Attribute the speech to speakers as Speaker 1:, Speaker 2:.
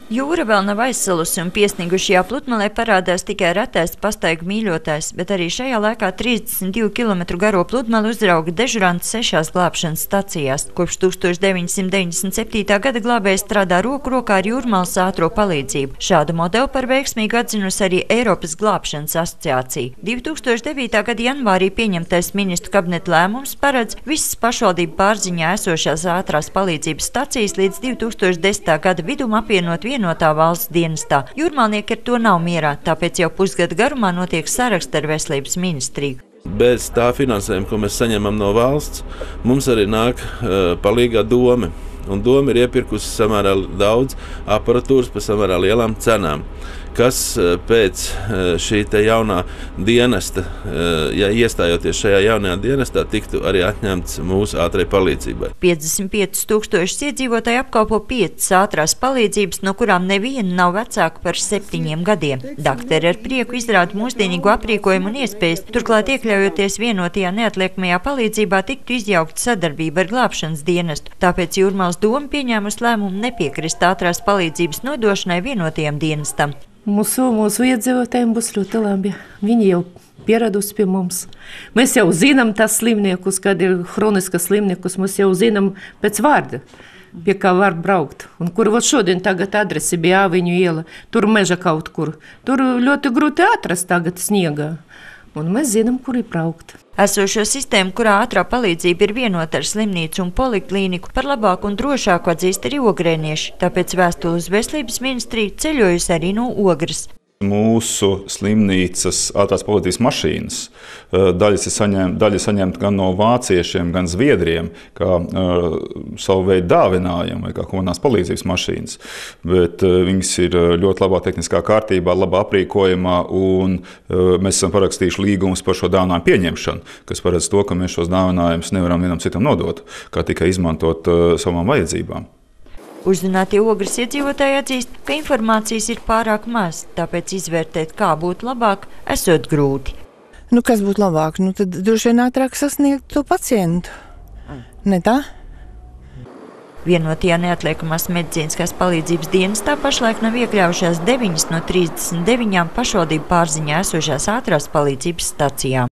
Speaker 1: Jūra vēl nav aizsalusi un piesnigušajā pludmalē parādās tikai retais pastaigu mīļotājs, bet arī šajā laikā 32 km garo pludmali uzrauga dežurants 6 glābšanas stacijās. Kopš 1997. gada glābēji strādā roku rokā ar Jūrmalas ātro palīdzību. Šādu modeli par veiksmīgu atzinusi arī Eiropas glābšanas asociācija. 2009. gada janvārī pieņemtais ministru kabineta lēmums paredz visas pašvaldību pārziņā esošās ātrās palīdzības stacijas līdz 2010. gada vidum apvienot vienotā valsts dienestā. Jūrmalnieki ar to nav mierā, tāpēc jau pusgada garumā notiek saraksts ar veselības ministriju.
Speaker 2: Bez tā finansējuma, ko mēs saņemam no valsts, mums arī nāk palīgā Dome. Un Dome ir iepirkusi samērā daudz aparatūras par samērā lielām cenām, kas pēc šī te jaunā dienesta, ja iestājoties šajā jaunajā dienestā, tiktu arī atņemts mūsu ātrai palīdzībai.
Speaker 1: 55 000 iedzīvotāji apkalpo 5 ātrās palīdzības, no kurām neviena nav vecāka par 7 gadiem. Dakteri ar prieku izrāda mūsdienīgu aprīkojumu un iespējas, turklāt iekļaujoties vienotajā neatliekamajā palīdzībā tiktu izjaukta sadarbība ar glābšanas dienestu. Tāpēc Jūrmalas Doma pieņēmusi lēmumu nepiekrist ātrās palīdzības nodošanai vienotajam dienestam.
Speaker 3: Mūsu iedzīvotājiem būs ļoti labi. Viņi jau pieradusi pie mums. Mēs jau zinām tās slimniekus, kad ir hroniskas slimniekus, mēs jau zinām pēc vārda, pie kā var braukt. Un kur šodien tagad adresi bija Āviņu iela, tur meža kaut kur. Tur ļoti grūti atrast tagad sniegā. Un mēs zinām, kur ir braukt.
Speaker 1: Esošo sistēmu, kurā ātrā palīdzība ir vienota ar slimnīcu un poliklīniku, par labāku un drošāku atzīst arī ogrēnieši. Tāpēc vēstuli uz veselības ministriju ceļojusi arī no Ogres.
Speaker 4: Mūsu slimnīcas ātrās palīdzības mašīnas daļa saņemta gan no vāciešiem, gan zviedriem, kā savu veidu dāvinājumu vai kā komunās palīdzības mašīnas. Bet viņas ir ļoti labā tehniskā kārtībā, labā aprīkojumā, un mēs esam parakstījuši līgumus par šo dāvinājumu pieņemšanu, kas paredz to, ka mēs šos dāvinājumus nevaram vienam citam nodot, kā tikai izmantot savām vajadzībām.
Speaker 1: Uzzinātie Ogres iedzīvotāji atzīst, ka informācijas ir pārāk maz, tāpēc izvērtēt, kā būtu labāk, esot grūti.
Speaker 5: Kas būtu labāk? Tad droši vien ātrāk sasniegt to pacientu. Ne tā?
Speaker 1: Vienotajā neatliekamās medicīniskās palīdzības dienestā pašlaik nav iekļaujušās 9 no 39 pašvaldību pārziņā esošās ātrās palīdzības stacijām.